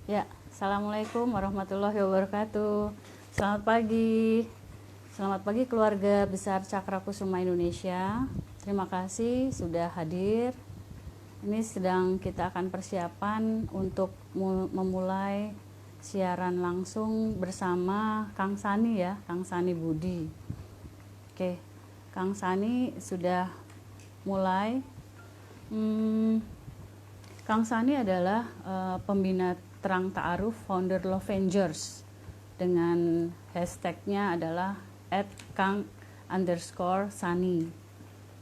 Ya, Assalamualaikum warahmatullahi wabarakatuh. Selamat pagi. Selamat pagi keluarga besar Cakra Kusuma Indonesia. Terima kasih sudah hadir. Ini sedang kita akan persiapan untuk memulai siaran langsung bersama Kang Sani ya, Kang Sani Budi. Oke, Kang Sani sudah mulai. Kang Sani adalah pembina Terang Ta'aruf, founder Lovengers, dengan hashtagnya adalah @kang_sani.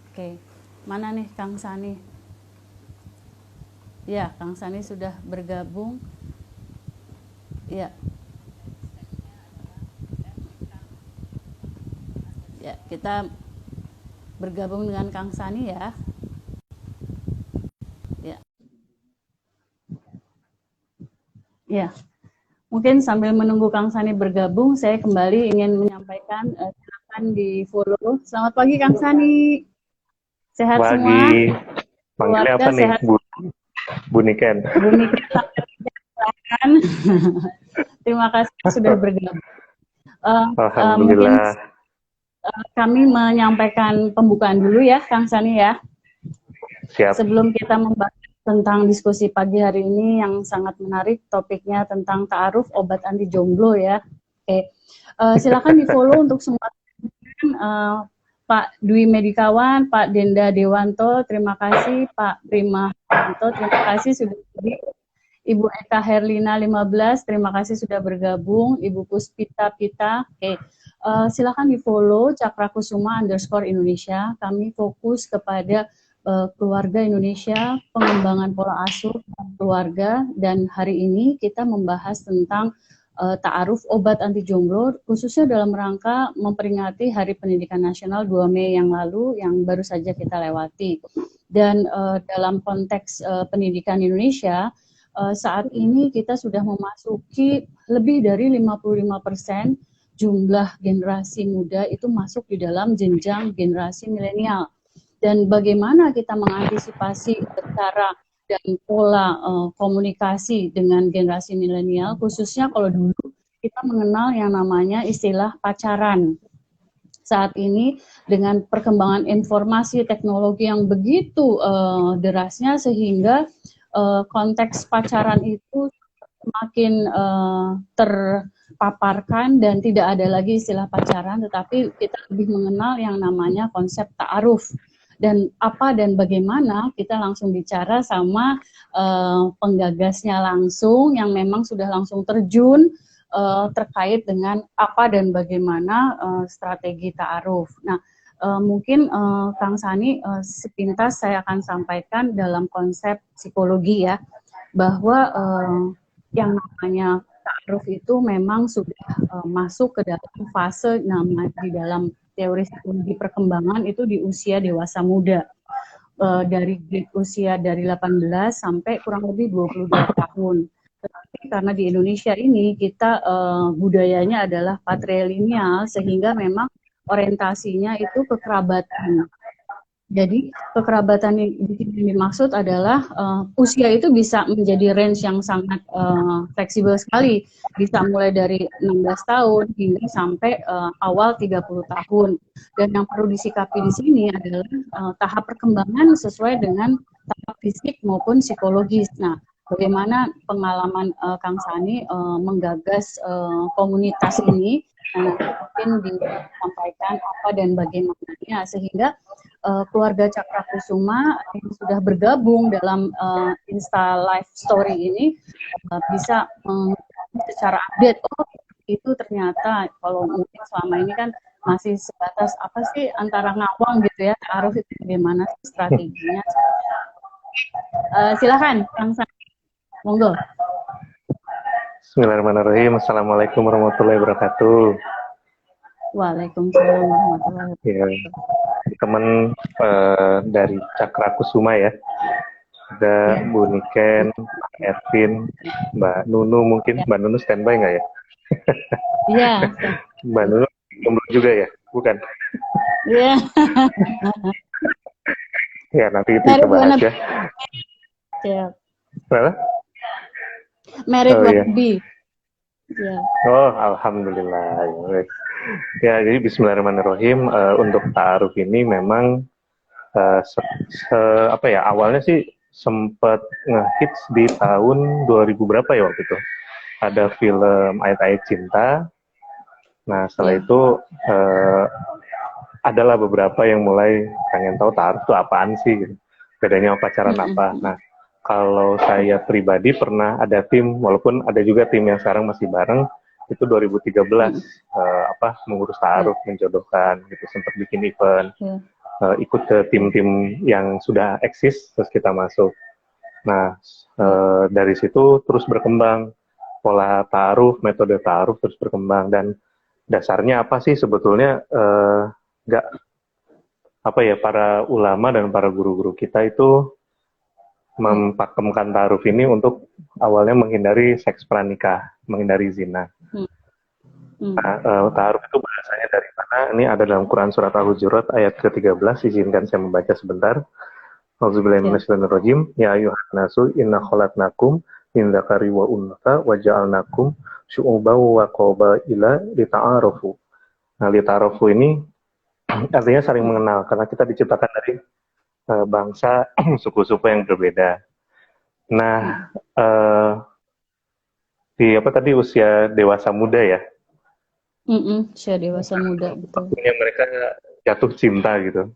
Oke, mana nih Kang Sani? Ya, Kang Sani sudah bergabung. Ya, ya kita bergabung dengan Kang Sani ya. Ya, ya. Mungkin sambil menunggu Kang Sani bergabung, saya kembali ingin menyampaikan silakan di follow. Selamat pagi Kang Sani, sehat semua? Pagi, panggilnya Keluarga apa nih, sehat? Bu Niken? Bu Niken silakan. Terima kasih sudah bergabung. Mungkin Alhamdulillah. kami menyampaikan pembukaan dulu ya, Kang Sani ya. Siap. Sebelum kita membahas tentang diskusi pagi hari ini yang sangat menarik, topiknya tentang ta'aruf obat anti jomblo ya. Oke, silakan di follow untuk semua Pak Dwi Medikawan, Pak Denda Dewanto, terima kasih, Pak Prima Dewanto, terima kasih sudah hadir. Ibu Eka Herlina 15, terima kasih sudah bergabung. Ibu Puspita Pita, oke. Silakan di follow Cakra Kusuma _Indonesia. Kami fokus kepada keluarga Indonesia, pengembangan pola asuh keluarga, dan hari ini kita membahas tentang ta'aruf obat anti jomblo, khususnya dalam rangka memperingati Hari Pendidikan Nasional 2 Mei yang lalu yang baru saja kita lewati. Dan dalam konteks pendidikan Indonesia, saat ini kita sudah memasuki lebih dari 55% jumlah generasi muda itu masuk di dalam jenjang generasi milenial. Dan bagaimana kita mengantisipasi cara dan pola komunikasi dengan generasi milenial, khususnya kalau dulu kita mengenal yang namanya istilah pacaran. Saat ini dengan perkembangan informasi teknologi yang begitu derasnya, sehingga konteks pacaran itu semakin terpaparkan dan tidak ada lagi istilah pacaran, tetapi kita lebih mengenal yang namanya konsep ta'aruf. Dan apa dan bagaimana, kita langsung bicara sama penggagasnya langsung yang memang sudah langsung terjun terkait dengan apa dan bagaimana strategi ta'aruf. Nah, mungkin Kang Sani sepintas saya akan sampaikan dalam konsep psikologi ya, bahwa yang namanya ta'aruf itu memang sudah masuk ke dalam fase di dalam teori psikologi perkembangan itu di usia dewasa muda, dari usia dari 18 sampai kurang lebih 22 tahun. Tetapi karena di Indonesia ini kita budayanya adalah patrilineal, sehingga memang orientasinya itu kekerabatan. Jadi kekerabatan yang dimaksud adalah usia itu bisa menjadi range yang sangat fleksibel sekali, bisa mulai dari 16 tahun hingga sampai awal 30 tahun. Dan yang perlu disikapi di sini adalah tahap perkembangan sesuai dengan tahap fisik maupun psikologis. Nah, bagaimana pengalaman Kang Sani menggagas komunitas ini, mungkin disampaikan apa dan bagaimananya, sehingga keluarga Cakra Kusuma yang sudah bergabung dalam Insta Live Story ini bisa secara update, oh itu ternyata kalau mungkin selama ini kan masih sebatas apa sih antara ngawang gitu ya, ta'aruf itu bagaimana strateginya. Silakan Kang Sani, monggo. Bismillahirrahmanirrahim. Assalamualaikum warahmatullahi wabarakatuh. Waalaikumsalam warahmatullahi wabarakatuh. Ya, teman dari Cakra Kusuma ya. Ada Ya. Bu Niken, Pak Ervin, Mbak Nunu, mungkin Mbak Nunu standby nggak ya? Iya. Mbak Nunu jomblo juga ya? Bukan? Iya. Ya, nanti kita bahas ya. Siap. Kenapa? married Oh iya. Wahabi. Ya. Oh, alhamdulillah. Ya, jadi Bismillahirrahmanirrahim. Untuk ta'aruf ini memang apa ya? Awalnya sih sempat ngehits di tahun 2000 berapa ya waktu itu? Ada film Ayat-Ayat Cinta. Nah, setelah itu adalah beberapa yang mulai pengen tahu ta'aruf itu apaan sih, gitu. Bedanya sama pacaran apa. Nah, kalau saya pribadi pernah ada tim, walaupun ada juga tim yang sekarang masih bareng, itu 2013 mengurus ta'aruf, menjodohkan, gitu, sempat bikin event, ikut ke tim-tim yang sudah eksis, terus kita masuk. Nah, dari situ terus berkembang pola ta'aruf, metode ta'aruf terus berkembang, dan dasarnya apa sih sebetulnya? Nggak apa ya, para ulama dan para guru-guru kita itu mempakemkan ta'aruf ini untuk awalnya menghindari seks pranikah, menghindari zina. Nah, ta'aruf itu bahasanya dari mana? Ini ada dalam Quran surat Al-Hujurat ayat ke-13. Izinkan saya membaca sebentar. Auzubillahiminasyaitonirrajim. Ya ayyuhan nasu inna khalaqnakum min dzakari wa untha wa ja'alnakum syu'uban wa qabaila lita'arafu. Nah, lita'arafu ini artinya saling mengenal, karena kita diciptakan dari bangsa suku-suku yang berbeda. Nah, di apa tadi, usia dewasa muda ya? Usia dewasa muda, betul. Waktunya mereka jatuh cinta gitu.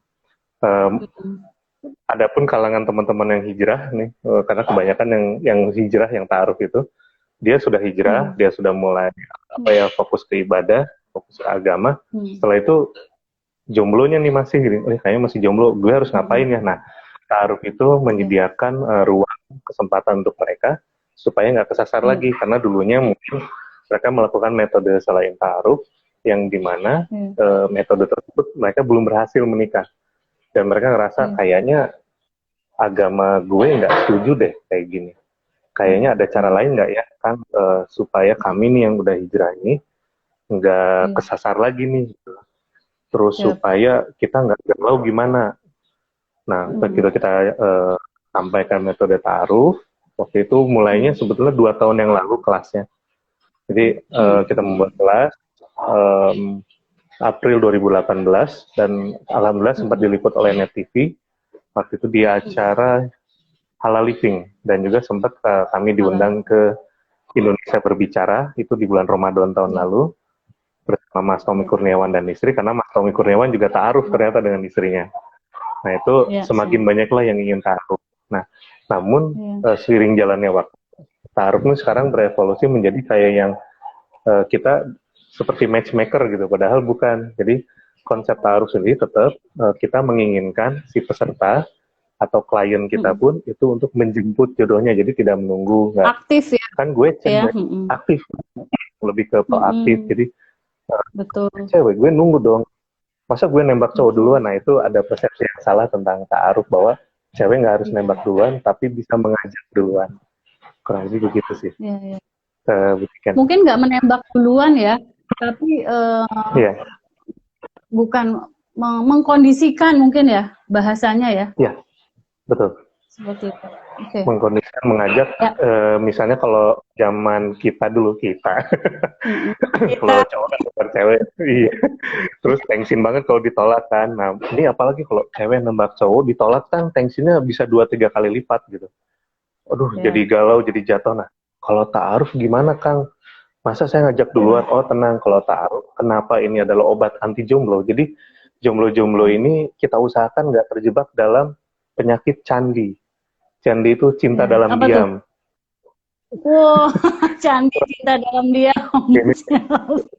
Adapun kalangan teman-teman yang hijrah nih, karena kebanyakan yang hijrah, yang ta'aruf itu, dia sudah hijrah, dia sudah mulai fokus ke ibadah, fokus ke agama. Setelah itu jomblonya nih masih gitu, kayaknya masih jomblo, gue harus ngapain ya? Nah, ta'aruf itu menyediakan ruang kesempatan untuk mereka supaya nggak kesasar lagi, karena dulunya mungkin mereka melakukan metode selain ta'aruf yang dimana metode tersebut mereka belum berhasil menikah, dan mereka ngerasa kayaknya agama gue nggak setuju deh kayak gini, kayaknya ada cara lain nggak ya kan, supaya kami nih yang udah hijrah ini nggak kesasar lagi nih, terus supaya kita nggak galau gimana. Nah, begitu kita sampaikan metode ta'aruf, waktu itu mulainya sebetulnya 2 tahun yang lalu kelasnya. Jadi kita membuat kelas April 2018, dan alhamdulillah sempat diliput oleh Net TV. Waktu itu di acara Halal Living, dan juga sempat kami diundang ke Indonesia Berbicara, itu di bulan Ramadan tahun lalu, bersama Mas Tommy Kurniawan dan istri, karena Mas Tommy Kurniawan juga ta'aruf ternyata dengan istrinya. Nah, itu semakin banyaklah yang ingin ta'aruf. Nah, namun seiring jalannya waktu, ta'aruf ini sekarang berevolusi menjadi kayak yang kita seperti matchmaker gitu, padahal bukan. Jadi konsep ta'aruf sendiri tetap kita menginginkan si peserta atau klien kita pun itu untuk menjemput jodohnya, jadi tidak menunggu. Aktif ya? Kan gue aktif, lebih ke proaktif. Jadi betul. Cewek gue nunggu dong, masa gue nembak cowok duluan? Nah, itu ada persepsi yang salah tentang ta'aruf, bahwa cewek nggak harus nembak duluan, tapi bisa mengajak duluan. Kurang lebih begitu sih. Mungkin nggak menembak duluan ya, tapi bukan mengkondisikan mungkin ya bahasanya ya. Iya, betul. Seperti itu. Mengkondisikan, mengajak. Misalnya kalau zaman kita dulu, kalau cowok kan cewek, terus tensin banget kalau ditolak kan. Nah, ini apalagi kalau cewek nembak cowok ditolak kan, tensinya bisa 2-3 kali lipat gitu. Aduh, jadi galau, jadi jatuh. Nah, kalau ta'aruf gimana, Kang? Masa saya ngajak duluan? Oh, tenang, kalau ta'aruf, kenapa ini adalah obat anti jomblo? Jadi jomblo-jomblo ini kita usahakan nggak terjebak dalam penyakit candi. Candi itu cinta dalam diam. Wow, candi cinta dalam diam. Ini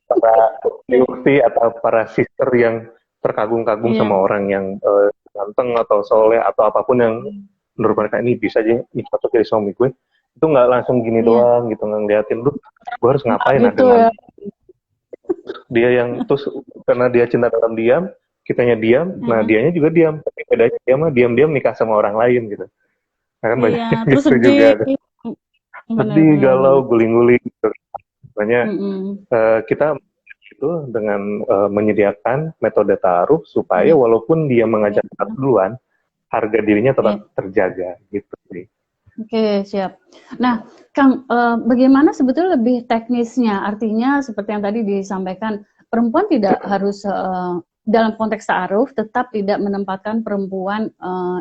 para ukti atau para sister yang terkagum-kagum sama orang yang ganteng atau soleh atau apapun yang menurut mereka ini bisa aja nih cocok jadi suami gue. Itu nggak langsung gini doang gitu, ngeliatin lu, gue harus ngapain gitu, dia yang terus karena dia cinta dalam diam, kitanya diam, nah dianya juga diam, tapi bedanya dia mah diam-diam nikah sama orang lain gitu. Nah, kan banyak terus gitu juga ada. Sedih, galau, guling-guling gitu. Makanya kita itu dengan menyediakan metode ta'aruf supaya walaupun dia mengajak duluan, harga dirinya tetap terjaga gitu sih. Oke, siap. Nah, Kang, bagaimana sebetulnya lebih teknisnya? Artinya seperti yang tadi disampaikan, perempuan tidak harus dalam konteks ta'aruf tetap tidak menempatkan perempuan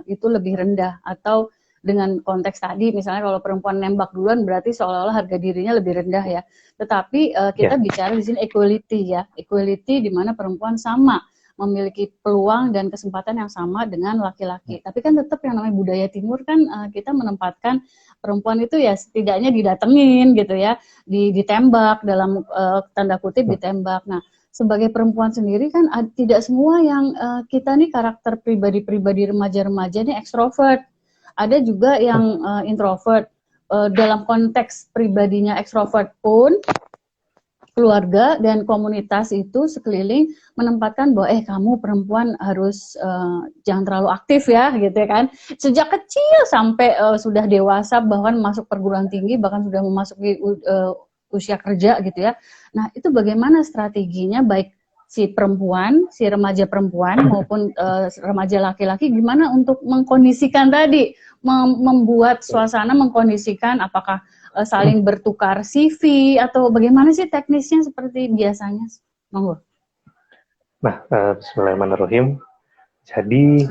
itu lebih rendah, atau dengan konteks tadi misalnya kalau perempuan nembak duluan berarti seolah-olah harga dirinya lebih rendah ya. Tetapi kita bicara di sini equality ya, equality di mana perempuan sama memiliki peluang dan kesempatan yang sama dengan laki-laki. Tapi kan tetap yang namanya budaya timur kan kita menempatkan perempuan itu ya setidaknya didatengin gitu ya, ditembak dalam tanda kutip ditembak. Nah, sebagai perempuan sendiri kan tidak semua yang kita nih karakter pribadi-pribadi remaja-remaja nih ekstrovert. Ada juga yang introvert. Dalam konteks pribadinya ekstrovert pun keluarga dan komunitas itu sekeliling menempatkan bahwa kamu perempuan harus jangan terlalu aktif ya gitu ya kan, sejak kecil sampai sudah dewasa bahkan masuk perguruan tinggi bahkan sudah memasuki usia kerja gitu ya. Nah itu bagaimana strateginya baik si perempuan, si remaja perempuan maupun remaja laki-laki gimana untuk mengkondisikan tadi, membuat suasana, mengkondisikan apakah saling bertukar CV atau bagaimana sih teknisnya seperti biasanya? Monggo. Nah, bismillahirrahmanirrahim. Jadi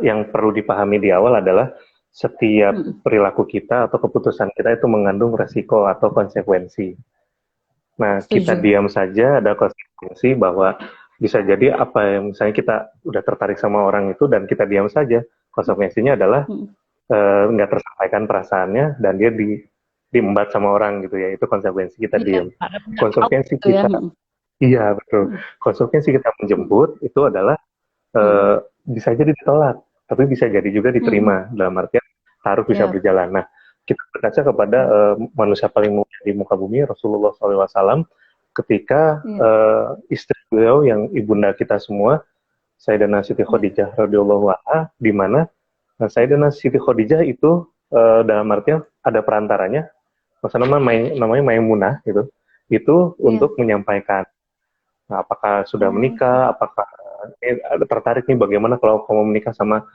yang perlu dipahami di awal adalah setiap perilaku kita atau keputusan kita itu mengandung resiko atau konsekuensi. Nah, kita diam saja ada konsekuensi bahwa bisa jadi apa yang misalnya kita udah tertarik sama orang itu dan kita diam saja, konsekuensinya adalah nggak tersampaikan perasaannya dan dia diembat sama orang gitu ya, itu konsekuensi kita diam. Konsekuensi kita iya betul, konsekuensi kita menjemput itu adalah bisa jadi ditolak tapi bisa jadi juga diterima, dalam artian taruh bisa berjalan. Nah kita berkaca kepada manusia paling mulia di muka bumi, Rasulullah SAW, ketika istri beliau yang ibunda kita semua, Sayyidatina Siti Khadijah radhiyallahu anha, di mana Sayyidatina Siti Khadijah itu dalam artian ada perantaranya, maksudnya namanya Maimunah gitu, itu untuk menyampaikan apakah sudah menikah, apakah tertarik nih bagaimana kalau kamu menikah sama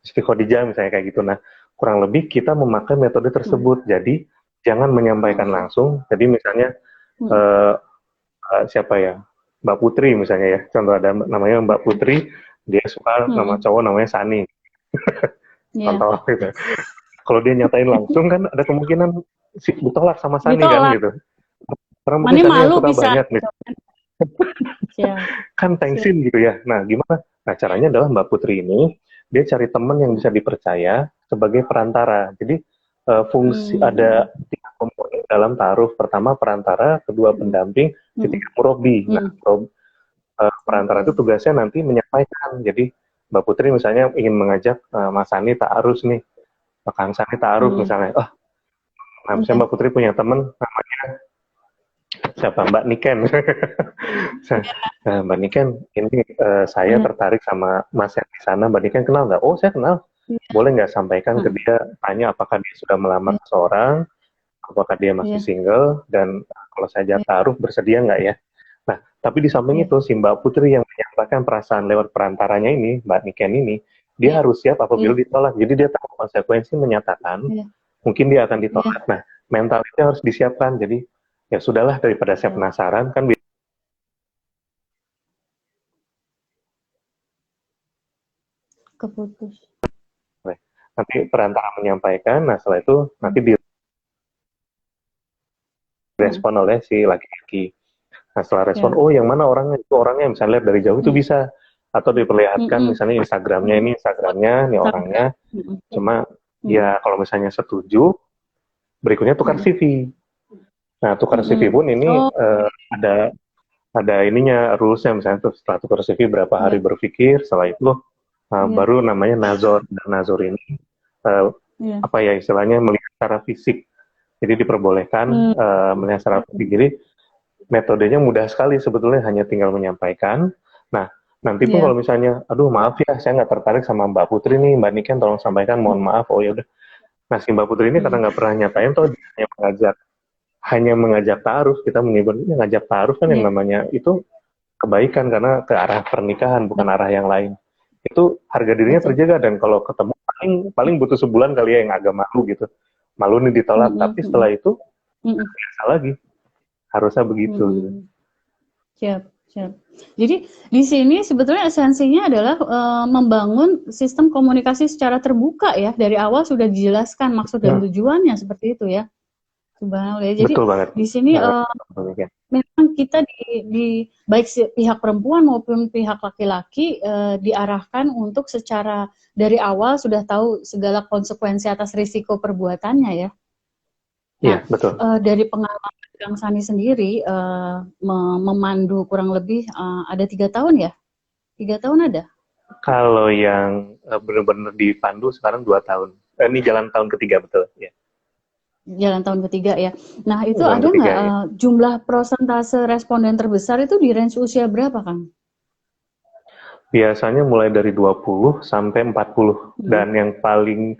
Siti Khadijah misalnya kayak gitu. Nah kurang lebih kita memakai metode tersebut, jadi jangan menyampaikan langsung. Jadi misalnya siapa ya, Mbak Putri misalnya ya, contoh ada namanya Mbak Putri, dia suka nama cowok namanya Sani. Contoh gitu. Kalau dia nyatain langsung kan ada kemungkinan ditolak sama Sani kan gitu. Karena mungkin Sani yang suka banyak nih. Kan tensin gitu ya. Nah gimana? Nah caranya adalah Mbak Putri ini dia cari teman yang bisa dipercaya sebagai perantara. Jadi fungsi ada 3 komponen dalam ta'aruf. Pertama perantara, kedua pendamping, ketiga murabi. Nah perantara itu tugasnya nanti menyampaikan. Jadi Mbak Putri misalnya ingin mengajak Mas Sani ta'aruf nih, Kang Sani ta'aruf misalnya. Nah misalnya Mbak Putri punya teman namanya siapa, Mbak Niken. Nah, Mbak Niken, ini saya tertarik sama Mas yang di sana. Mbak Niken kenal nggak? Oh, saya kenal. Boleh nggak sampaikan ke dia, tanya apakah dia sudah melamar seorang, apakah dia masih single, dan kalau saya taruh bersedia nggak ya? Nah, tapi di samping itu, si Mbak Putri yang menyampaikan perasaan lewat perantaranya ini, Mbak Niken ini, dia harus siap apabila ditolak. Jadi dia tahu konsekuensi menyatakan, mungkin dia akan ditolak. Nah, mentalnya harus disiapkan. Jadi, ya sudahlah, daripada saya penasaran kan keputus. Nanti perantara menyampaikan, nah setelah itu nanti direspon oleh si laki-laki. Nah setelah respon, oh yang mana orangnya, itu orangnya misalnya lihat dari jauh itu bisa, atau diperlihatkan misalnya Instagramnya, ini orangnya, cuma ya kalau misalnya setuju, berikutnya tukar CV. Nah tukar CV pun ini ada ininya, rulesnya, misalnya tuh setelah tukar CV berapa hari berpikir, setelah itu baru namanya nazor. Dan nazor ini apa ya istilahnya, melihat secara fisik. Jadi diperbolehkan melihat secara fisik. Jadi metodenya mudah sekali sebetulnya, hanya tinggal menyampaikan. Nah nanti pun kalau misalnya, aduh maaf ya saya nggak tertarik sama Mbak Putri nih, Mbak Niken tolong sampaikan, mohon maaf. Oh ya udah. Nah si Mbak Putri ini karena nggak pernah nyatain, tuh hanya mengajak ta'aruf. Kita menyebutnya ngajak ta'aruf kan, yang namanya itu kebaikan karena ke arah pernikahan, bukan arah yang lain. Itu harga dirinya terjaga, dan kalau ketemu paling butuh sebulan kali ya yang agak malu gitu, malu nih ditolak, tapi setelah itu biasa lagi, harusnya begitu. Gitu. Siap. Jadi di sini sebetulnya esensinya adalah membangun sistem komunikasi secara terbuka ya, dari awal sudah dijelaskan maksud dan tujuannya seperti itu ya. Subhanallah. Jadi betul banget. Di sini memang kita di baik pihak perempuan maupun pihak laki-laki diarahkan untuk secara dari awal sudah tahu segala konsekuensi atas risiko perbuatannya ya. Nah, betul. Dari pengalaman Kang Sani sendiri memandu kurang lebih ada 3 tahun ya? 3 tahun ada? Kalau yang benar-benar dipandu sekarang 2 tahun. Ini jalan tahun ketiga, betul ya. Jalan tahun ketiga ya. Nah itu ada nggak jumlah persentase responden terbesar itu di range usia berapa Kang? Biasanya mulai dari 20 sampai 40 dan yang paling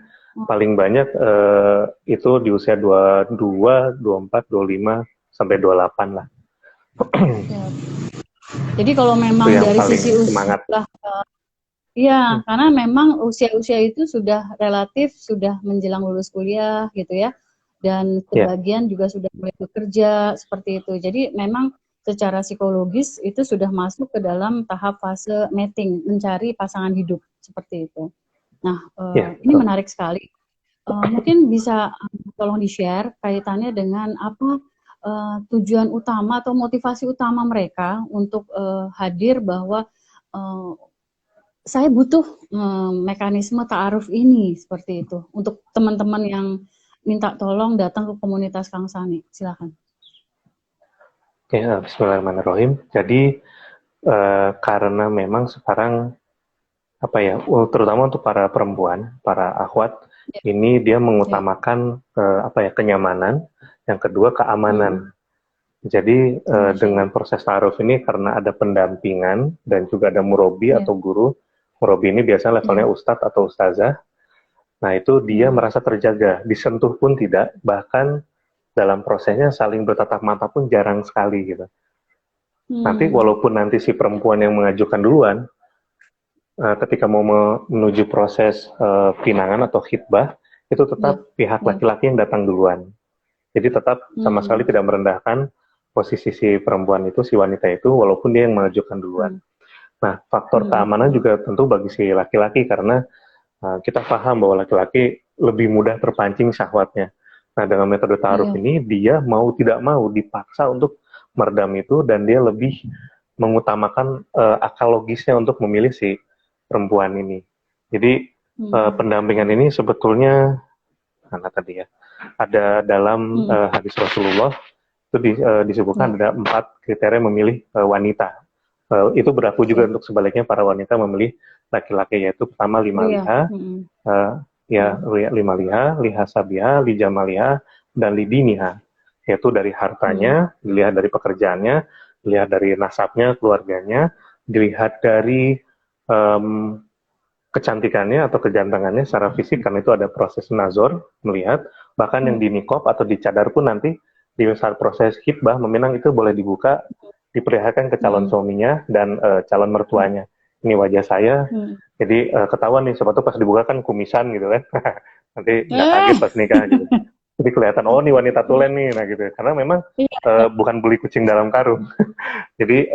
banyak itu di usia 22, 24, 25 sampai 28 lah. Jadi kalau memang dari sisi usia karena memang usia-usia itu sudah relatif sudah menjelang lulus kuliah gitu ya. Dan sebagian juga sudah mulai bekerja seperti itu. Jadi memang secara psikologis itu sudah masuk ke dalam tahap fase mating, mencari pasangan hidup seperti itu. Nah, ini menarik sekali. Mungkin bisa tolong di-share kaitannya dengan apa tujuan utama atau motivasi utama mereka untuk hadir bahwa saya butuh mekanisme ta'aruf ini seperti itu untuk teman-teman yang minta tolong datang ke komunitas Kang Sani. Silakan. Oke, bismillahirrahmanirrahim. Jadi karena memang sekarang terutama untuk para perempuan, para akhwat, ini dia mengutamakan kenyamanan, yang kedua keamanan. Jadi dengan proses ta'aruf ini karena ada pendampingan dan juga ada murabi atau guru. Murabi ini biasanya levelnya ustadz atau ustazah. Nah itu dia merasa terjaga, disentuh pun tidak, bahkan dalam prosesnya saling bertatap mata pun jarang sekali gitu. Nanti walaupun nanti si perempuan yang mengajukan duluan, ketika mau menuju proses pinangan atau khitbah, itu tetap pihak laki-laki yang datang duluan. Jadi tetap sama sekali tidak merendahkan posisi si perempuan itu, si wanita itu, walaupun dia yang mengajukan duluan. Nah faktor keamanan juga tentu bagi si laki-laki karena kita paham bahwa laki-laki lebih mudah terpancing syahwatnya. Nah, dengan metode ta'aruf ini, dia mau tidak mau dipaksa untuk meredam itu, dan dia lebih mengutamakan akal logisnya untuk memilih si perempuan ini. Jadi, pendampingan ini sebetulnya, ada dalam hadis Rasulullah, itu disebutkan ada 4 kriteria memilih wanita. Itu berlaku juga untuk sebaliknya para wanita memilih laki-laki, yaitu pertama 5 liha, 5 liha, liha sabiha, li jamaliha, dan li diniha, yaitu dari hartanya, dilihat dari pekerjaannya, dilihat dari nasabnya, keluarganya, dilihat dari kecantikannya atau kejantangannya secara fisik, karena itu ada proses nazor, melihat, bahkan yang di nikob atau dicadar pun nanti di saat proses khitbah meminang itu boleh dibuka, diperlihatkan ke calon suaminya dan calon mertuanya. Ini wajah saya, jadi ketahuan nih, siapa tuh pas dibuka kan kumisan gitu kan, nanti nggak kaget pas nikah gitu. Jadi kelihatan, oh nih wanita tulen nih, nah gitu. Karena memang bukan beli kucing dalam karung. Jadi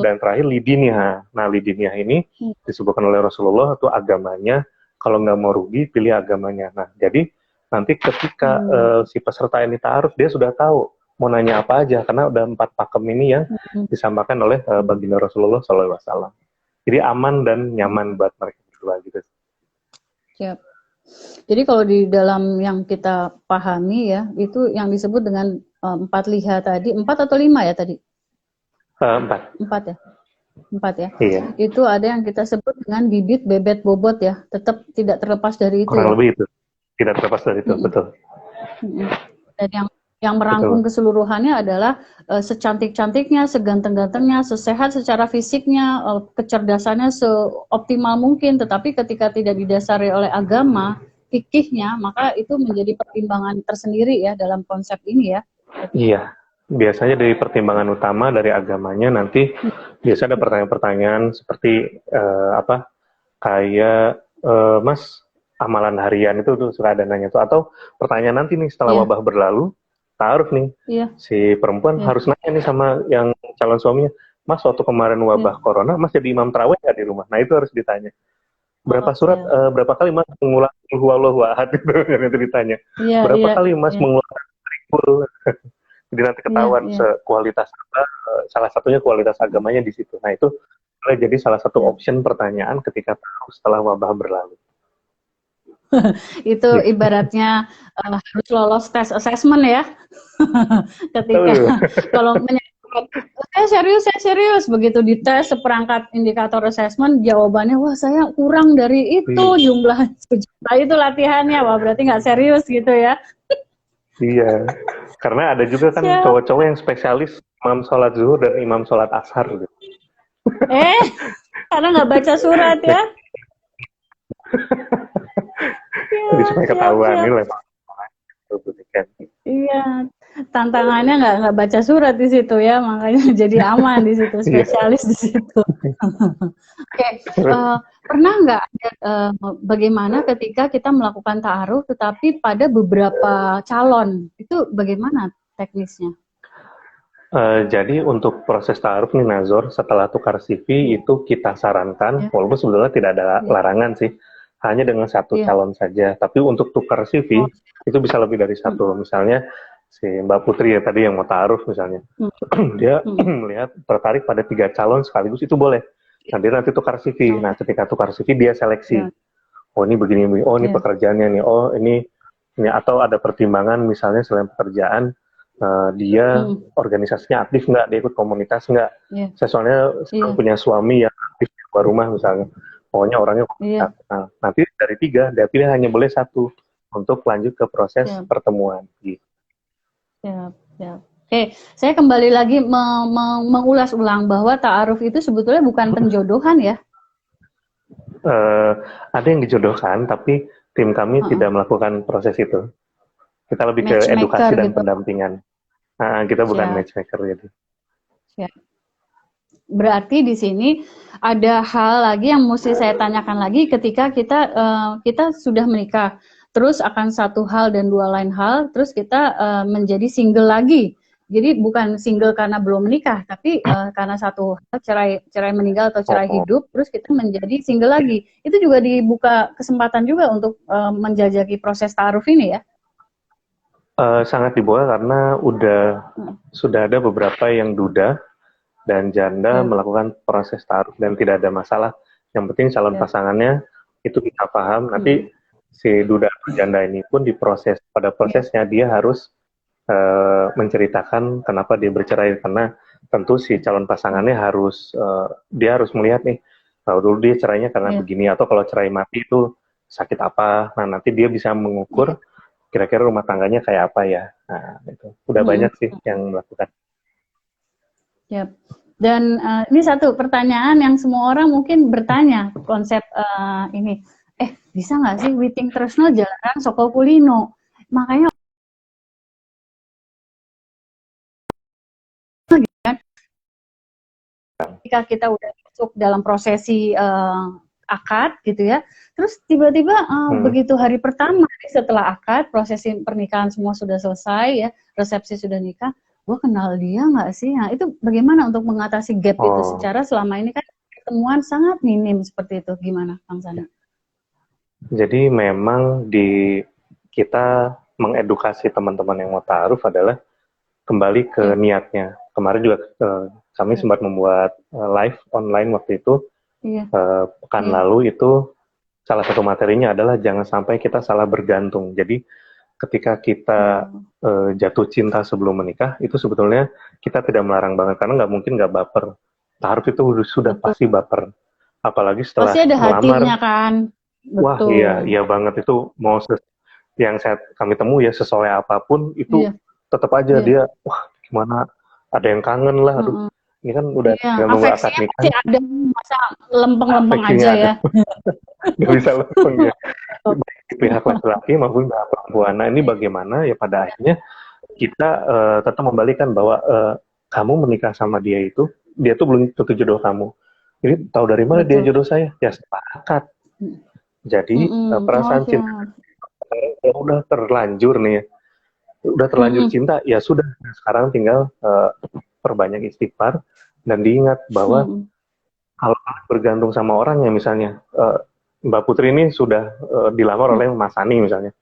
dan terakhir lidiniah. Nah lidiniah ini disebutkan oleh Rasulullah itu agamanya. Kalau nggak mau rugi, pilih agamanya. Nah jadi nanti ketika si peserta ini ta'aruf, dia sudah tahu mau nanya apa aja, karena udah 4 pakem ini yang disampaikan oleh baginda Rasulullah SAW. Jadi aman dan nyaman buat mereka berdua gitu. Siap. Jadi kalau di dalam yang kita pahami ya, itu yang disebut dengan 4 liha tadi, 4 atau 5 ya tadi? 4. 4 ya? 4 ya? Iya. Itu ada yang kita sebut dengan bibit, bebet, bobot ya, tetap tidak terlepas dari itu. Kurang lebih itu, tidak terlepas dari itu, betul. Dan yang merangkum keseluruhannya adalah secantik-cantiknya, seganteng-gantengnya, sesehat secara fisiknya, kecerdasannya seoptimal mungkin, tetapi ketika tidak didasari oleh agama, fikihnya, maka itu menjadi pertimbangan tersendiri ya dalam konsep ini ya. Iya, biasanya dari pertimbangan utama dari agamanya nanti biasa ada pertanyaan-pertanyaan seperti kayak Mas, amalan harian itu tuh suka ada nanya tuh, atau pertanyaan nanti nih setelah wabah berlalu, taaruf nih, si perempuan harus nanya nih sama yang calon suaminya, Mas waktu kemarin wabah corona, Mas jadi imam tarawih nggak di rumah? Nah itu harus ditanya. Berapa surat, berapa kali Mas mengulang Qul huwallahu ahad itu yang itu ditanya. Berapa kali Mas mengulang Qul? Jadi nanti ketahuan kualitas apa, salah satunya kualitas agamanya di situ. Nah itu boleh jadi salah satu option pertanyaan ketika tahu setelah wabah berlalu. Itu ibaratnya harus lolos tes assessment ya. Ketika kalau saya serius begitu dites seperangkat indikator assessment jawabannya wah saya kurang dari itu jumlah itu latihannya, wah berarti nggak serius gitu ya. Iya, karena ada juga kan cowok-cowok yang spesialis imam sholat zuhur dan imam sholat ashar gitu. Karena nggak baca surat ya. Jadi supaya ketahuan ini level. Iya, tantangannya nggak baca surat di situ ya, makanya jadi aman di situ, spesialis di situ. Oke, pernah nggak bagaimana ketika kita melakukan ta'aruf tetapi pada beberapa calon itu bagaimana teknisnya? Jadi untuk proses ta'aruf nih Nazor, setelah tukar CV itu kita sarankan, walaupun sebenarnya tidak ada larangan sih, hanya dengan satu calon saja. Tapi untuk tukar CV itu bisa lebih dari satu. Misalnya si Mbak Putri ya tadi yang mau ta'aruf misalnya, dia melihat tertarik pada 3 calon sekaligus itu boleh. Nah dia nanti tukar CV. Nah ketika tukar CV dia seleksi. Oh ini begini, oh ini pekerjaannya nih, oh ini atau ada pertimbangan misalnya selain pekerjaan. Dia organisasinya aktif nggak, dia ikut komunitas nggak. Saya soalnya punya suami yang aktif di luar rumah misalnya, pokoknya orangnya komunitas. Nah, nanti dari 3 dia pilih hanya boleh 1 untuk lanjut ke proses pertemuan. Gitu. Oke, saya kembali lagi mengulas ulang bahwa ta'aruf itu sebetulnya bukan penjodohan ya? Ada yang dijodohkan, tapi tim kami tidak melakukan proses itu. Kita lebih ke edukasi dan pendampingan. Kita bukan matchmaker gitu. Berarti di sini ada hal lagi yang mesti saya tanyakan lagi ketika kita sudah menikah, terus akan satu hal dan 2 lain hal, terus kita menjadi single lagi. Jadi bukan single karena belum menikah, tapi karena satu hal cerai meninggal atau cerai hidup, terus kita menjadi single lagi. Itu juga dibuka kesempatan juga untuk menjajaki proses ta'aruf ini ya? Sangat dibuka karena sudah ada beberapa yang duda dan janda melakukan proses ta'aruf dan tidak ada masalah. Yang penting calon pasangannya itu bisa paham. Nanti si duda atau janda ini pun pada prosesnya dia harus menceritakan kenapa dia bercerai, karena tentu si calon pasangannya dia harus melihat nih, dulu dia cerainya karena begini, atau kalau cerai mati itu sakit apa. Nah nanti dia bisa mengukur kira-kira rumah tangganya kayak apa ya. Nah, itu udah banyak sih yang melakukan. Dan ini satu pertanyaan yang semua orang mungkin bertanya konsep ini. Bisa nggak sih Witing Tresno jalanan soko kulino? Makanya ketika kita udah masuk dalam prosesi akad gitu ya, terus tiba-tiba begitu hari pertama setelah akad, prosesi pernikahan semua sudah selesai ya, resepsi sudah nikah, gue kenal dia nggak sih? Nah itu bagaimana untuk mengatasi gap itu secara selama ini kan pertemuan sangat minim seperti itu, gimana Kang Sandi? Jadi memang kita mengedukasi teman-teman yang mau ta'aruf adalah kembali ke niatnya. Kemarin juga kami sempat membuat live online waktu itu. Pekan lalu itu salah satu materinya adalah jangan sampai kita salah bergantung. Jadi ketika kita jatuh cinta sebelum menikah, itu sebetulnya kita tidak melarang banget, karena nggak mungkin nggak baper. Ta'aruf itu sudah pasti baper. Apalagi setelah pasti ada hatinya kan. Wah iya banget, itu mau yang kami temui ya sesuai apapun itu tetap aja dia wah gimana, ada yang kangen lah, aduh ini kan udah nunggu akad nikah. Masih ada, masa lempeng-lempeng aja ya. Nggak bisa lempeng ya. Pihak laki-laki maupun pihak perempuan. Nah ini bagaimana ya, pada akhirnya kita tetap membalikan bahwa kamu menikah sama dia tuh belum tentu jodoh kamu. Jadi tahu dari mana dia jodoh saya? Ya sepakat. Jadi Oh, perasaan cinta siap. udah terlanjur nih ya, udah terlanjur Mm-mm. cinta ya sudah, sekarang tinggal perbanyak istighfar dan diingat bahwa Mm-mm. kalau bergantung sama orang ya, misalnya Mbak Putri ini sudah dilamar oleh Mas Ani misalnya.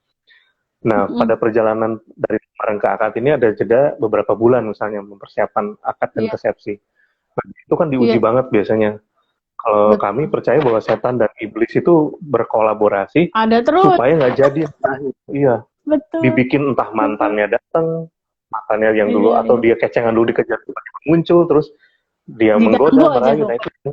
Nah, pada Mm-mm. perjalanan dari lamaran ke akad ini ada jeda beberapa bulan misalnya mempersiapkan akad dan Iya, resepsi. Nah, itu kan diuji iya, banget biasanya. Kalau kami betul. percaya bahwa setan dan iblis itu berkolaborasi Ada terus, supaya nggak jadi. Nah, iya, betul, dibikin entah betul. mantannya datang, mantannya yang dulu, Iya, atau iya. dia kecengan dulu dikejar tiba-tiba muncul, terus dia Diganggu menggoda, aja merayu. Nah, coba. itu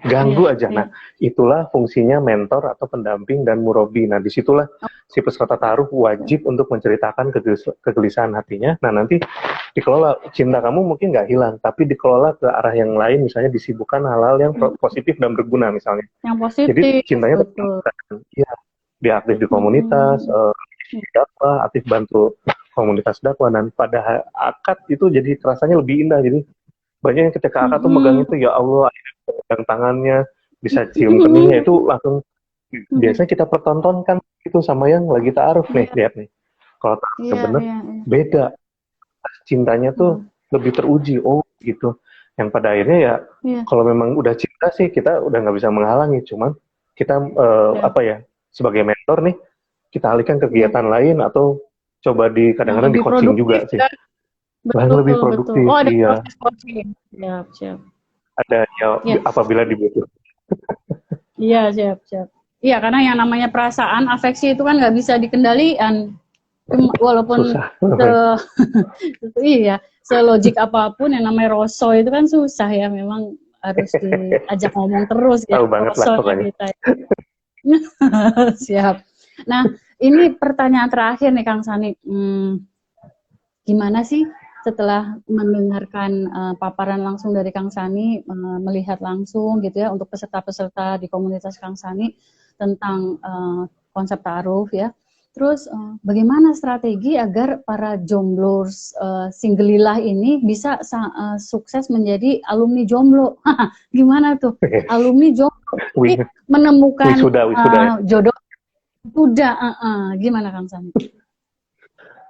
ganggu Iya, aja. iya. Nah, itulah fungsinya mentor atau pendamping dan murabi. Nah, disitulah Oh, si peserta taruh wajib untuk menceritakan kegelisahan hatinya. Nah, nanti dikelola. Cinta kamu mungkin nggak hilang, tapi dikelola ke arah yang lain, misalnya disibukkan hal-hal yang positif dan berguna misalnya. yang Jadi positif, cintanya betul. tersalurkan. Iya, dia aktif di komunitas, Mm-mm. dakwah, aktif bantu komunitas dakwah, dan pada akad itu jadi rasanya lebih indah. Jadi banyak yang ketika akad tuh megang Mm-mm. itu, ya Allah, pegang tangannya, bisa cium keningnya, Mm-mm. itu langsung Mm-mm. biasanya kita pertontonkan itu sama yang lagi ta'aruf nih, Iya, lihat nih. Kalau ta'arufnya iya, bener, iya, iya. beda. Cintanya tuh Mm. lebih teruji, oh gitu. Yang pada akhirnya ya, Iya, kalau memang udah cinta sih, kita udah nggak bisa menghalangi. Cuman kita iya, apa ya, sebagai mentor nih, kita alihkan iya. kegiatan lain atau coba Yang kadang-kadang di lebih coaching produktif juga sih. ya. Yang lebih Betul, betul. produktif, Oh, ada iya. proses coaching. Siap, siap. Ada ya, Iya, apabila dibutuhkan. iya, siap, siap. Iya, karena yang namanya perasaan, afeksi itu kan nggak bisa dikendalikan. Walaupun Susah. se iya, selogik apapun yang namanya rosso itu kan susah ya, memang harus diajak ngomong terus ya Tahu banget lah rosonya pokoknya. kita. Siap. Nah, ini pertanyaan terakhir nih Kang Sani. Gimana sih setelah mendengarkan paparan langsung dari Kang Sani, melihat langsung gitu ya untuk peserta-peserta di komunitas Kang Sani tentang konsep ta'aruf ya. Terus bagaimana strategi agar para jomblo singgelilah ini bisa sukses menjadi alumni jomblo? Gimana tuh? Alumni jomblo ini menemukan Wisuda ya. jodoh udah gimana Kang Sani?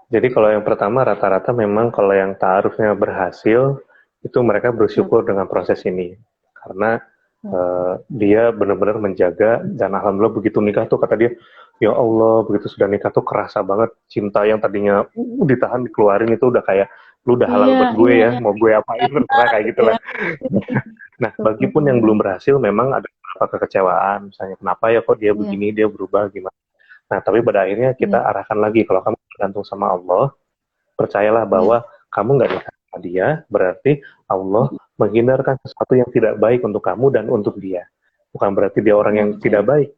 Jadi kalau yang pertama, rata-rata memang kalau yang ta'arufnya berhasil, itu mereka Ya, bersyukur dengan proses ini. Karena ya. dia benar-benar menjaga, dan alhamdulillah begitu nikah tuh kata dia, ya Allah, begitu sudah nikah tuh kerasa banget cinta yang tadinya ditahan dikeluarin itu udah kayak, lu udah halal Iya, buat gue iya, ya, iya. mau gue apain terserah, kayak gitu Ya, lah. Nah, betul, bagipun yang betul. belum berhasil memang ada beberapa kekecewaan, misalnya kenapa ya kok dia Iya, begini, dia berubah gimana. Nah, tapi pada akhirnya kita iya. arahkan lagi, kalau kamu bergantung sama Allah, percayalah Iya. bahwa kamu nggak nikah sama dia, berarti Allah menghindarkan sesuatu yang tidak baik untuk kamu dan untuk dia. Bukan berarti dia orang yang tidak Siap. baik.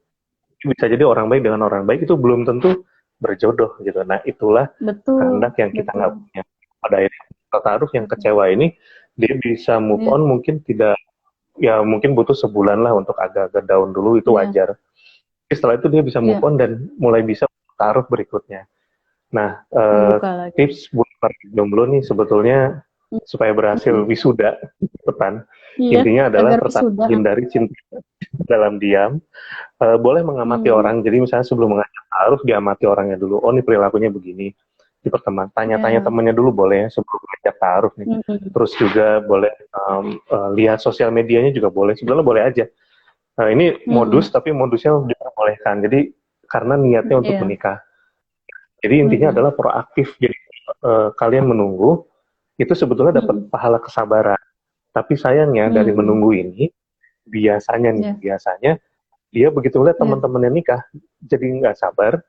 Bisa jadi orang baik dengan orang baik itu belum tentu berjodoh gitu. Nah, itulah Betul, kehendak yang kita nggak betul. punya. Pada akhirnya taruh yang kecewa ini, dia bisa move Iya, on, mungkin tidak, ya mungkin butuh sebulan lah untuk agak-agak down dulu, itu iya, wajar. Tapi setelah itu dia bisa move iya. on dan mulai bisa taruh berikutnya. Nah, Membuka lagi. tips buat para jomblo nih sebetulnya supaya berhasil Mm-mm. wisuda depan, Iya, intinya adalah agar pertama, sudah. hindari cinta dalam diam. Boleh mengamati Hmm, orang, jadi misalnya sebelum mengajak taruh, diamati orangnya dulu. Oh, ini perilakunya begini. Di pertemuan, tanya-tanya ya. temannya dulu boleh ya sebelum mengajak taruh nih. Mm-mm. Terus juga boleh lihat sosial medianya juga boleh. Sebenarnya boleh aja. Ini modus, Mm-mm. tapi modusnya diperbolehkan. Jadi karena niatnya untuk Iya. menikah. Jadi intinya Mm-mm. adalah proaktif. Jadi kalian menunggu, itu sebetulnya dapat Mm-mm. pahala kesabaran. Tapi sayangnya dari Mm-mm. menunggu ini, Iya, biasanya dia begitu lihat iya. teman-temannya nikah, jadi nggak sabar,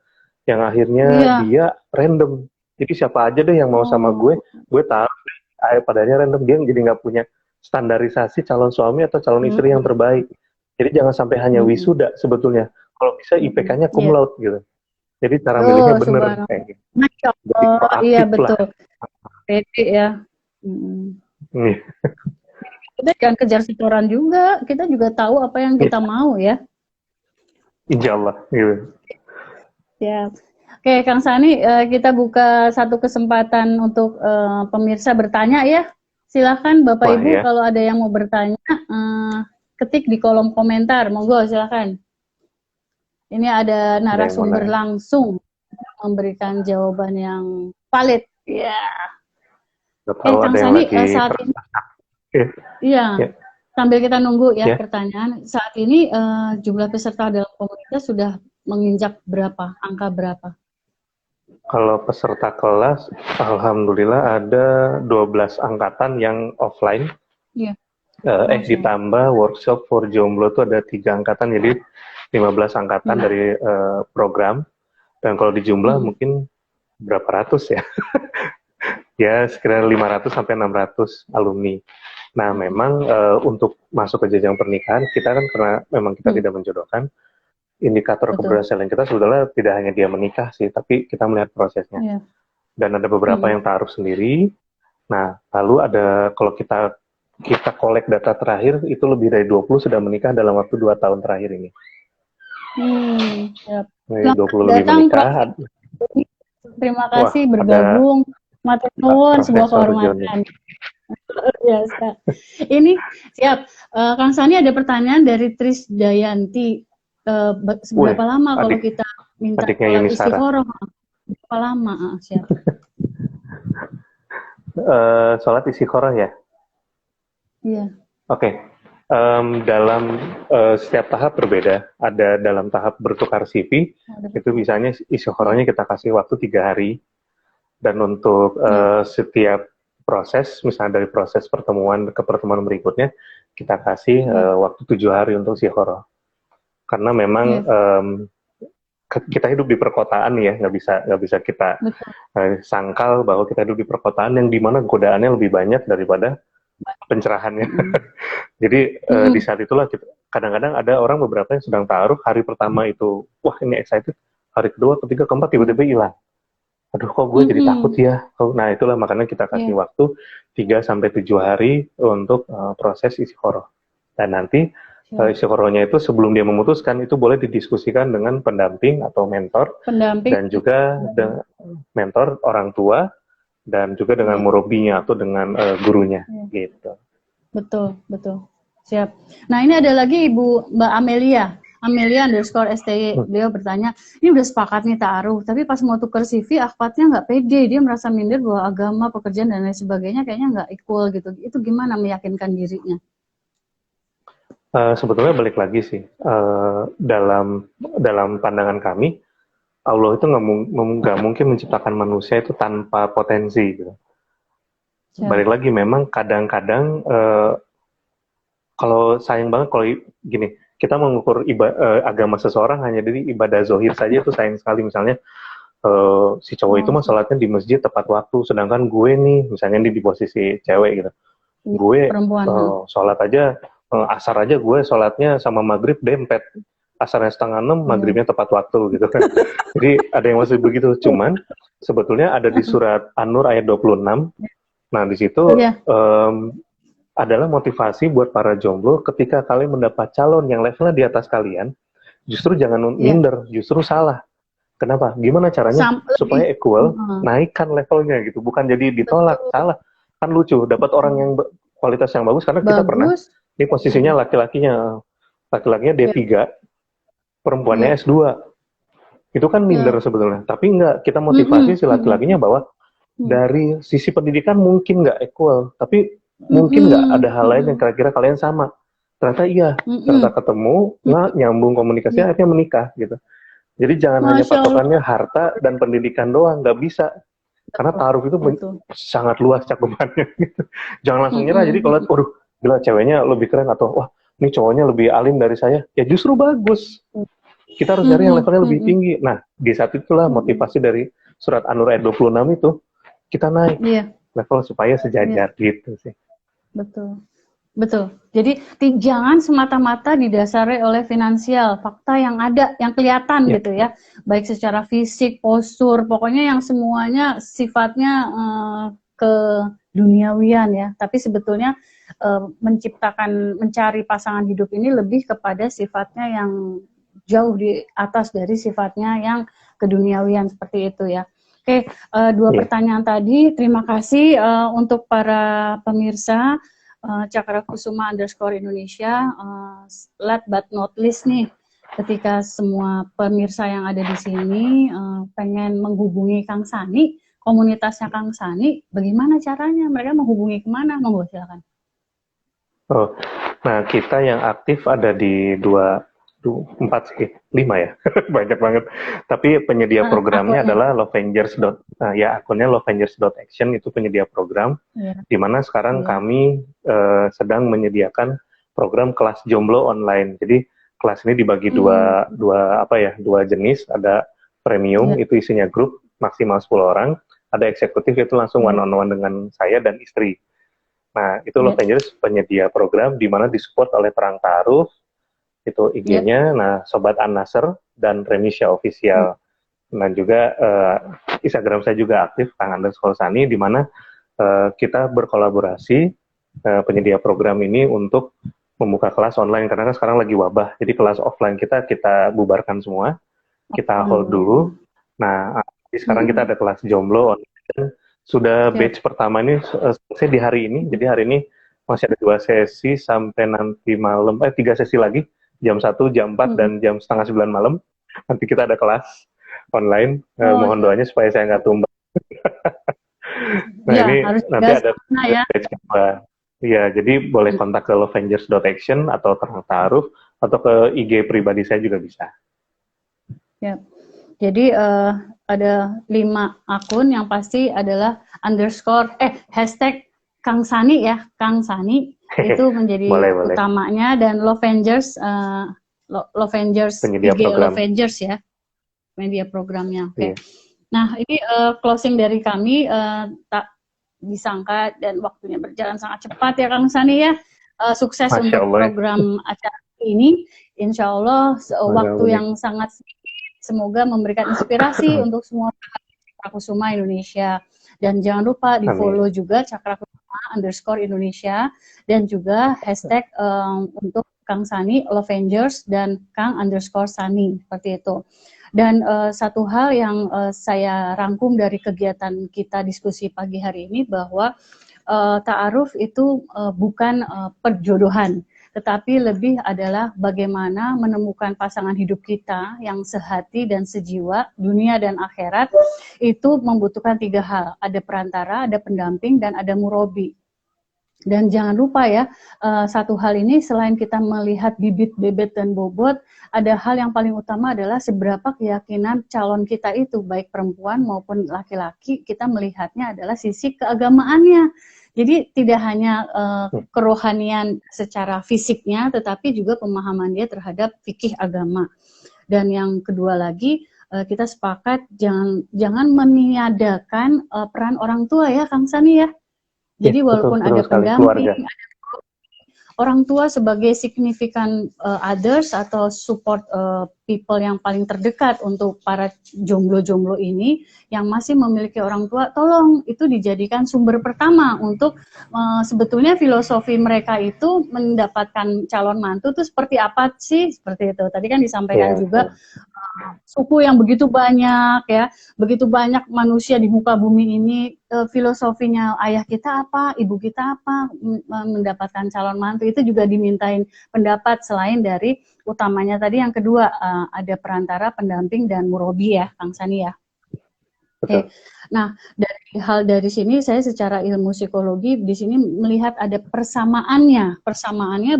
yang akhirnya Iya. dia random. Jadi siapa aja deh yang mau sama Oh, gue tahu. Padanya random, dia jadi nggak punya standarisasi calon suami atau calon istri yang mm-mm. terbaik. Jadi jangan sampai hanya Mm-mm. wisuda sebetulnya. Kalau bisa Mm-mm. IPK-nya cum Iya. laude gitu. Jadi cara milihnya Oh, bener subhanallah. kayak gitu. Masya Jadi Allah, iya proaktif lah. betul. Pede ya. Mm-mm. Nih, Kita jangan kejar setoran juga. Kita juga tahu apa yang nih, kita mau ya. insya Allah. Gitu. Ya. Oke, Kang Sani, kita buka satu kesempatan untuk pemirsa bertanya ya. Silakan Bapak Wah Ibu ya, kalau ada yang mau bertanya, ketik di kolom komentar. Monggo, silakan. Ini ada narasumber mulai. langsung memberikan jawaban yang valid. Ya. Kang Sani, saat ini, iya, sambil kita nunggu pertanyaan. Saat ini jumlah peserta dalam komunitas sudah menginjak berapa? Angka berapa? Kalau peserta kelas, alhamdulillah ada 12 angkatan yang offline. Iya. Ditambah workshop for jomblo itu ada 3 angkatan, jadi 15 angkatan dari program. Dan kalau di jumlah mungkin berapa ratus ya? Ya sekitar 500 sampai 600 alumni. Nah memang untuk masuk ke jenjang pernikahan, kita kan karena memang kita tidak menjodohkan, indikator keberhasilan kita sebetulnya tidak hanya dia menikah sih, tapi kita melihat prosesnya. Dan ada beberapa yang taruh sendiri. Nah, lalu ada, kalau kita kolek data terakhir, itu lebih dari 20 sudah menikah dalam waktu 2 tahun terakhir ini. 20 lebih menikah. Terima kasih bergabung. Matur nuwun, sebuah kehormatan. Biasa. Ini siap. Kang Sani ada pertanyaan dari Tris Dayanti. Seberapa lama kalau kita minta istiqoroh? Berapa lama? Siap. Sholat istiqoroh ya? Iya. Oke. Dalam setiap tahap berbeda. Ada dalam tahap bertukar CV, itu misalnya istiqorohnya kita kasih waktu 3 hari. Dan untuk setiap proses, misalnya dari proses pertemuan ke pertemuan berikutnya, kita kasih waktu 7 hari untuk istiqoroh. Karena memang kita hidup di perkotaan ya, nggak bisa kita sangkal bahwa kita hidup di perkotaan yang dimana godaannya lebih banyak daripada pencerahannya. Jadi di saat itulah kadang-kadang ada orang beberapa yang sedang taruh, hari pertama itu wah ini excited, hari kedua, ketiga, keempat tiba-tiba hilang. Aduh kok gue jadi takut ya. Nah itulah makanya kita kasih waktu 3-7 hari untuk proses istiqoroh. Dan nanti istiqorohnya itu sebelum dia memutuskan itu boleh didiskusikan dengan pendamping atau mentor, dan juga mentor orang tua, dan juga dengan murabinya atau dengan gurunya gitu. Betul. Siap. Nah ini ada lagi Mbak Amelia _STY. Beliau bertanya, ini udah sepakat nih ta'aruf, tapi pas mau tuker CV akhwatnya nggak pede, dia merasa minder bahwa agama, pekerjaan dan lain sebagainya kayaknya nggak equal gitu. Itu gimana meyakinkan dirinya? Sebetulnya balik lagi sih, dalam pandangan kami, Allah itu nggak mungkin menciptakan manusia itu tanpa potensi gitu. Balik lagi, memang kadang-kadang kalau sayang banget kalau gini, kita mengukur agama seseorang hanya dari ibadah zohir saja itu sayang sekali. Misalnya si cowok itu mah sholatnya di masjid tepat waktu, sedangkan gue nih misalnya di posisi cewek gitu, gue sholat aja asar aja gue sholatnya sama maghrib dempet, asarnya 5:30, maghribnya tepat waktu gitu kan. Jadi ada yang masih begitu. Cuman sebetulnya ada di surat An-Nur ayat 26. Nah di situ adalah motivasi buat para jomblo, ketika kalian mendapat calon yang levelnya di atas kalian, justru jangan minder, justru salah. Kenapa? Gimana caranya supaya equal, naikkan levelnya gitu, bukan jadi ditolak. Salah. Kan lucu, dapat orang yang kualitas yang bagus, karena kita pernah, ini posisinya laki-lakinya D3, perempuannya S2. Itu kan minder sebetulnya. Tapi enggak, kita motivasi si laki-lakinya bahwa dari sisi pendidikan mungkin nggak equal, tapi mungkin nggak ada hal lain yang kira-kira kalian sama. Ternyata iya, ternyata ketemu, nggak nyambung komunikasi, akhirnya menikah gitu. Jadi jangan hanya patokannya harta dan pendidikan doang, nggak bisa. Karena taruh itu sangat luas cakupannya gitu. Jangan langsung nyerah. Jadi kalau waduh, gila ceweknya lebih keren, atau wah ini cowoknya lebih alim dari saya, ya justru bagus. Kita harus cari yang levelnya lebih tinggi. Nah, di saat itulah motivasi dari surat An-Nur ayat 26 itu, kita naik level supaya sejajar gitu sih. Betul. Jadi jangan semata-mata didasari oleh finansial, fakta yang ada, yang kelihatan gitu ya, baik secara fisik, postur, pokoknya yang semuanya sifatnya ke duniawian ya. Tapi sebetulnya mencari pasangan hidup ini lebih kepada sifatnya yang jauh di atas dari sifatnya yang keduniawian seperti itu ya. Oke, 2 pertanyaan tadi. Terima kasih untuk para pemirsa Cakra Kusuma _Indonesia. Last but not least nih, ketika semua pemirsa yang ada di sini pengen menghubungi Kang Sani, komunitasnya Kang Sani, bagaimana caranya? Mereka menghubungi kemana? Monggo silakan. Oh, nah kita yang aktif ada di empat sih, 5 ya, banyak banget. Tapi penyedia programnya adalah Lovengers. Ya akunnya Lovengers.action itu penyedia program, di mana sekarang kami sedang menyediakan program kelas jomblo online. Jadi kelas ini dibagi dua jenis, ada premium itu isinya grup maksimal 10 orang, ada eksekutif itu langsung one on one dengan saya dan istri. Nah, itu Lovengers penyedia program di mana disupport oleh Terang Ta'aruf, itu IG-nya, nah Sobat An-Nasr dan Remisha Official. Dan juga Instagram saya juga aktif, Kang_Sani, di mana kita berkolaborasi penyedia program ini untuk membuka kelas online, karena kan sekarang lagi wabah, jadi kelas offline kita bubarkan semua, kita hold dulu. Nah, sekarang kita ada kelas jomblo online. Sudah batch pertama ini selesai di hari ini, jadi hari ini masih ada 2 sesi sampai nanti malam, 3 sesi lagi, jam 1, jam 4, dan jam setengah 9 malam. Nanti kita ada kelas online, mohon doanya supaya saya nggak tumbang. Nah ya, ini nanti ada batch kedua. Ya, jadi boleh kontak ke lovengers.action atau Terang Ta'aruf, atau ke IG pribadi saya juga bisa. Ya. Jadi ada 5 akun yang pasti adalah hashtag Kang Sani ya, Kang Sani itu menjadi utamanya, dan Lovengers penyedia IG program. Lovengers ya, media programnya. Oke. Nah ini closing dari kami, tak disangka dan waktunya berjalan sangat cepat ya Kang Sani ya. Sukses Masya untuk Allah. program acara ini. Insya Allah waktu yang sangat semoga memberikan inspirasi untuk semua Cakrakusuma Indonesia. Dan jangan lupa di-follow juga Cakrakusuma_Indonesia, dan juga hashtag untuk Kang Sani, Lovengers, dan Kang_Sani, seperti itu. Dan satu hal yang saya rangkum dari kegiatan kita diskusi pagi hari ini, bahwa ta'aruf itu bukan perjodohan, tetapi lebih adalah bagaimana menemukan pasangan hidup kita yang sehati dan sejiwa, dunia dan akhirat. Itu membutuhkan 3 hal, ada perantara, ada pendamping, dan ada murabi. Dan jangan lupa ya, satu hal ini selain kita melihat bibit, bebet, dan bobot, ada hal yang paling utama adalah seberapa keyakinan calon kita itu, baik perempuan maupun laki-laki, kita melihatnya adalah sisi keagamaannya. Jadi tidak hanya kerohanian secara fisiknya, tetapi juga pemahaman dia terhadap fikih agama. Dan yang kedua lagi, kita sepakat jangan meniadakan peran orang tua ya, Kang Sani ya. Jadi walaupun ada pendamping, ada orang tua sebagai significant others atau support people yang paling terdekat untuk para jomblo-jomblo ini yang masih memiliki orang tua, tolong itu dijadikan sumber pertama untuk sebetulnya filosofi mereka itu mendapatkan calon mantu itu seperti apa sih, seperti itu. Tadi kan disampaikan juga suku yang begitu banyak ya, begitu banyak manusia di muka bumi ini, filosofinya ayah kita apa, ibu kita apa, mendapatkan calon mantu itu juga dimintain pendapat selain dari utamanya tadi yang kedua, ada perantara, pendamping, dan murabi ya, Kang Sani ya. Oke. Nah, dari sini saya secara ilmu psikologi di sini melihat ada persamaannya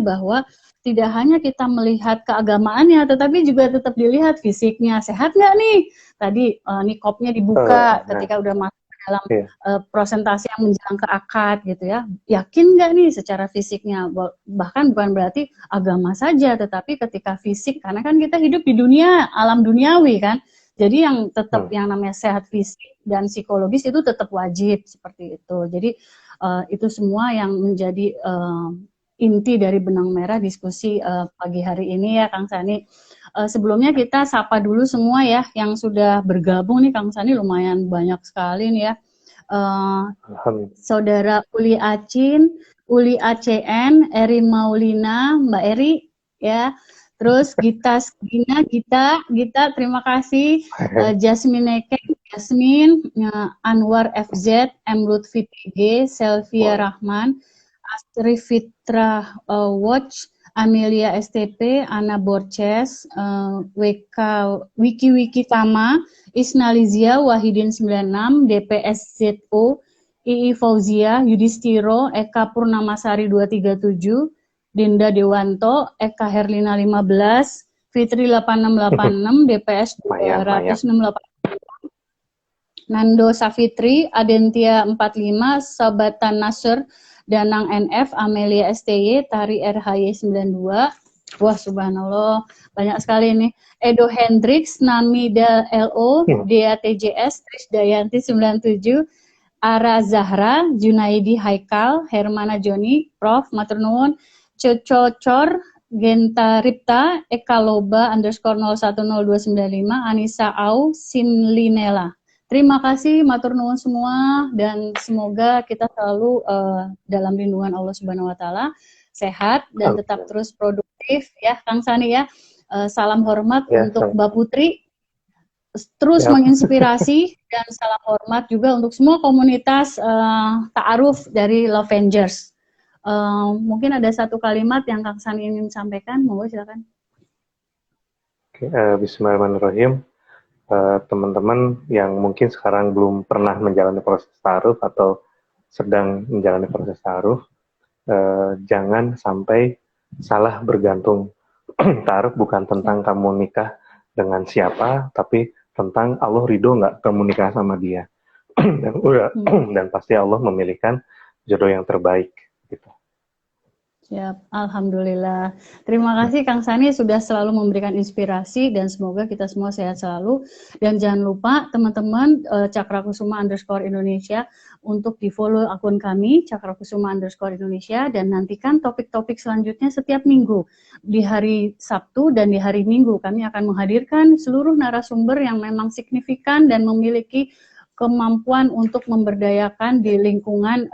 bahwa tidak hanya kita melihat keagamaannya, tetapi juga tetap dilihat fisiknya, sehat nggak nih? Tadi nikopnya dibuka ketika udah masuk dalam prosentasi yang menjelang ke akad gitu ya. Yakin nggak nih secara fisiknya? Bahkan bukan berarti agama saja, tetapi ketika fisik, karena kan kita hidup di dunia, alam duniawi kan. Jadi yang tetap yang namanya sehat fisik dan psikologis itu tetap wajib seperti itu. Jadi itu semua yang menjadi inti dari benang merah diskusi pagi hari ini ya Kang Sani. Sebelumnya kita sapa dulu semua ya yang sudah bergabung nih Kang Sani, lumayan banyak sekali nih ya. Saudara Uli Acin, Uli ACN, Eri Maulina, Mbak Eri ya. Terus Gita, terima kasih. Jasmine Nekeng, Jasmine, Anwar FZ, M. Lutfi PG, Selvia Rahman, Astri Fitra Watch, Amelia STP, Ana Borces, Wiki Tama, Isnalizia, Wahidin 96, DPSZO, II Fauzia, Yudhistiro, Eka Purnamasari 237, Dinda Dewanto, Eka Herlina 15, Fitri 8686, DPS 268, Nando Safitri, Adentia 45, Sabatan Nasr, Danang NF, Amelia STY, Tari RHY 92. Wah, subhanallah, banyak sekali nih. Edo Hendrix, Namida LO, Dea TJS, Trisdayanti 97, Ara Zahra, Junaidi Haikal, Hermana Joni, Prof. Maturnuun, Cocor, Genta Ripta, Eka Loba, _010295, Anissa Au, Sinlinela. Terima kasih matur nuwun semua dan semoga kita selalu dalam lindungan Allah Subhanahu wa taala, sehat dan tetap terus produktif ya Kang Sani ya. Salam hormat untuk Mbak Putri. Terus menginspirasi dan salam hormat juga untuk semua komunitas ta'aruf dari Lovengers. Mungkin ada satu kalimat yang Kang Sani ingin sampaikan, monggo silakan. Bismillahirrahmanirrahim. Teman-teman yang mungkin sekarang belum pernah menjalani proses ta'aruf atau sedang menjalani proses ta'aruf, jangan sampai salah bergantung. Ta'aruf bukan tentang kamu nikah dengan siapa, tapi tentang Allah ridho nggak kamu nikah sama dia. Dan pasti Allah memilihkan jodoh yang terbaik. Gitu. Siap, alhamdulillah. Terima kasih Kang Sani sudah selalu memberikan inspirasi dan semoga kita semua sehat selalu. Dan jangan lupa teman-teman Cakrakusuma _Indonesia untuk di follow akun kami Cakrakusuma _Indonesia dan nantikan topik-topik selanjutnya setiap minggu. Di hari Sabtu dan di hari Minggu kami akan menghadirkan seluruh narasumber yang memang signifikan dan memiliki kemampuan untuk memberdayakan di lingkungan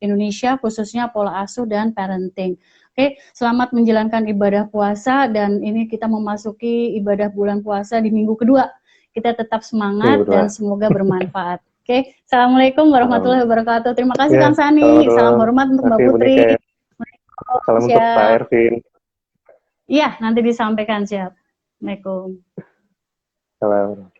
Indonesia, khususnya pola asuh dan parenting. Oke, selamat menjalankan ibadah puasa dan ini kita memasuki ibadah bulan puasa di minggu kedua. Kita tetap semangat dan semoga bermanfaat. Oke, assalamualaikum warahmatullahi wabarakatuh. Terima kasih Kang Sani. Salam hormat untuk Mbak Putri. Salam untuk Pak Ervin. Iya, nanti disampaikan siap. Assalamualaikum. Salam.